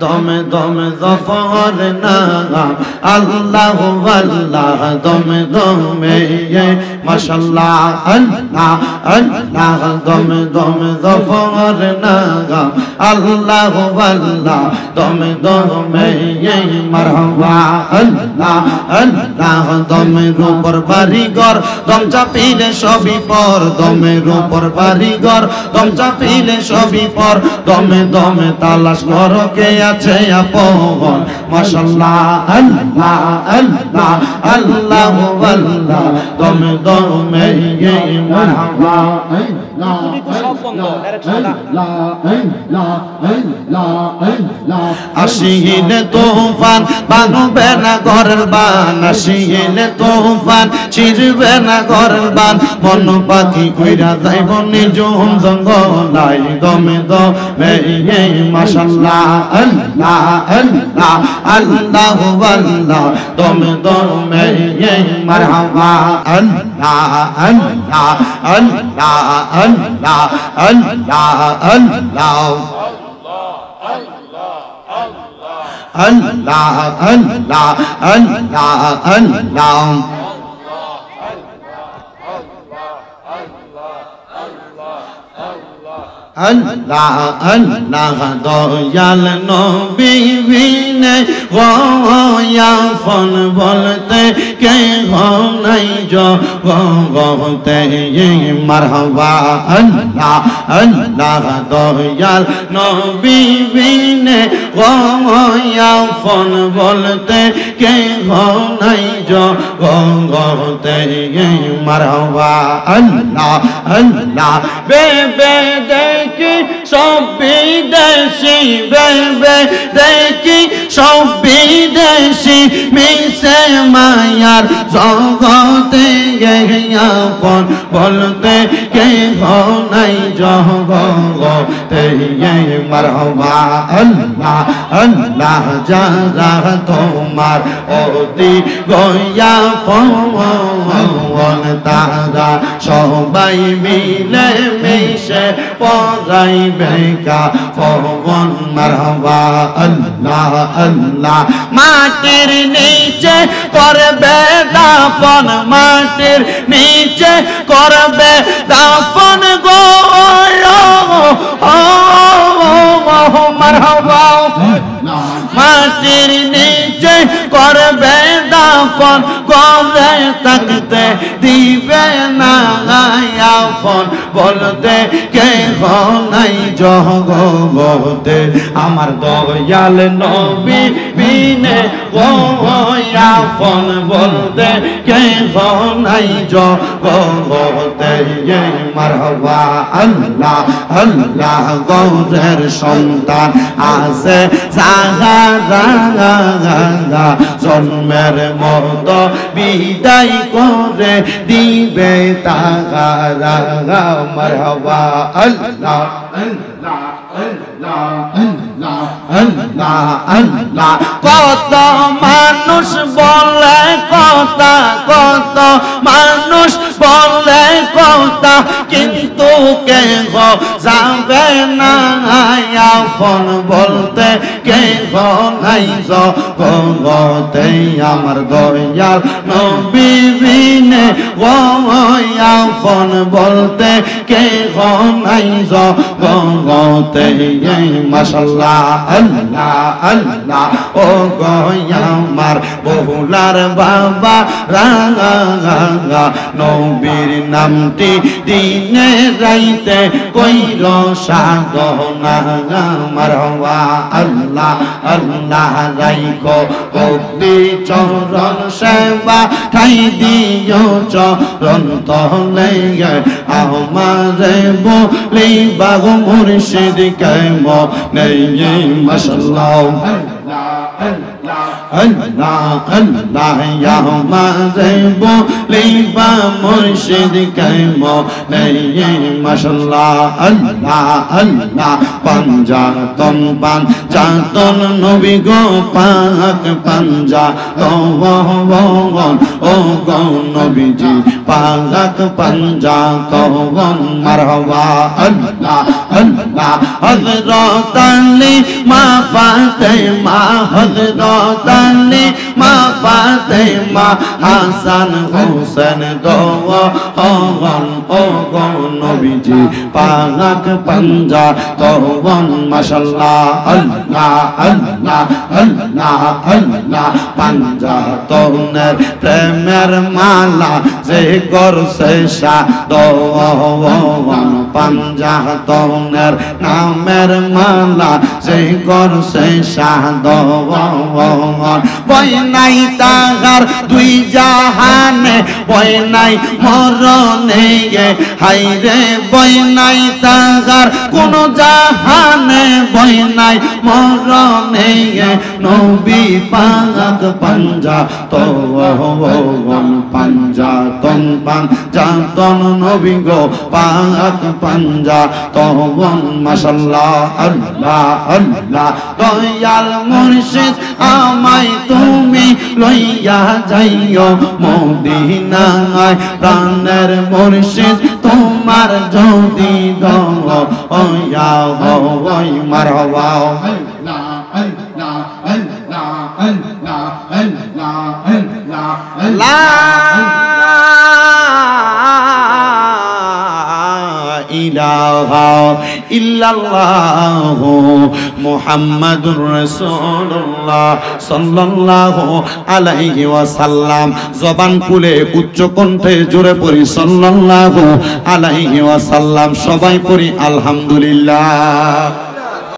দমে দমে জফর নাম আল্লাহু আল্লাহ দমে দমে মাশাআল্লাহ আল্লাহ আল্লাহ দমে দমে জফর নাম আল্লাহু আল্লাহ দমে দমে মারহাবা আল্লাহ আল্লাহ দমের উপর বাড়িঘর দম চাপিলে সবই পর দমের উপর বাড়িঘর দম চাপিলে সবই পর দমে দমে তালাশ করো কে আছে আপন মাশাআল্লাহ আল্লাহ আল্লাহ আল্লাহু আল্লাহ দমে দমে মারহাবা আসিলে তুফান ভাঙবে না ঘরের বান আসিলে তুফান ছিড়বে না ঘরের বান বন পাখি কইরা যাইব নিঝুম জঙ্গলাই দমে দমে মাশাআল্লাহ আল্লাহ আল্লাহ আল্লাহু আল্লাহ দমে দমে মারহাবা আল্লাহ আল্লাহ আল্লাহ আল্লাহ আল্লাহ আল্লাহ Allah Allah Allah Allah Allah Allah Dayal নবী বিনে গয়া ফন বলতে কে নাই জগতে মারহাবা আল্লাহ আল্লাহ দয়াল নবী বিনে গয়া ফন বলতে কে নাই জগতে মারহাবা আল্লাহ আল্লাহ বেবে দেখি সব বিদেশি বেবে দেখি সব বিদেশি মিশে মায়ার জগতে আপন বলতে কে নাই জগতে মারহাবা আল্লাহ আল্লাহ যারা তোমার অতি গয়া পন তারা সবাই মিলে মিশে পরাইবে কাফন মারহাবা আল্লাহ আল্লাহ মাটির নিচে করবে দাফন মাটির নিচে করবে দাফন গো মারহাবা মাটির নিচে করবে দাফন করে থাকতে দিবে না আপন বলতে কে নাই জগতে আমার দয়াল নবী বিনে আপন বলতে কে নাই জগতে মারহাবা আল্লাহ আল্লাহ গৌরের সন্তান আছে সাহারা জন্মের মত বিদায় করে দিবে তাহারা মারহাবা আল্লাহ আল্লাহ আল্লাহ আল্লাহ আল্লাহ আল্লাহ কত মানুষ বলে কথা কত মানুষ বলে কথা কিন্তু কে যাবে না আপন বলতে কে নাই জগতে আমার দয়াল নবী বিনে আপন বলতে কে নাই জগতে মাশাআল্লাহ আল্লাহ আল্লাহ ও গয়া আমার বহুলার বাবা রাঙা নবীর নামটি দিনে রাইতে কইল সাধনা মারহাবা আল্লাহ আল্লাহ রাইকো ভক্তি চরণ সেবা ঠাই দিও চরণ তলে আমারে বলিবা গো মুর্শিদ কে মনে মাশাআল্লাহ Allah Allah ya maze boliba murshid kaimo nei mashallah Allah Allah panjaton nabi go pak panjaton o go nabiji pak panjaton marhaba Allah Allah Hazrat Ali ma Fatima Hazrat Ali ma Fatima Hasan Hussein do o go nabiji pak panjaton mashallah Allah Allah Allah Allah panjatoner প্রেমের মালা যে করছে সাধন panjatoner নামের মালা যে করছে সাধন বই নাই তাহার দুই জাহানে বই নাই মরণে হাই রে বই নাই তাহার কোন জাহানে বই নাই মরণে নবী পাক পাঞ্জাতন পাঞ্জাতন পাঞ্জাতন নবী গো পাক পাঞ্জাতন মাশাআল্লাহ আল্লাহ আল্লাহ দয়াল মুর্শিদ আমায় তুমি লইয়া যাইও মদিনায় প্রাণের মুর্শিদ তোমার যদি দয়া হয় মারহাবা লা ইলাহা ইল্লাল্লাহু মুহাম্মাদুর রাসূলুল্লাহ সাল্লাল্লাহু আলাইহি ওয়াসাল্লাম জবান খুলে উচ্চ কণ্ঠে জোরে পড়ি সাল্লাল্লাহু আলাইহি ওয়াসাল্লাম সবাই পড়ি আলহামদুলিল্লাহ।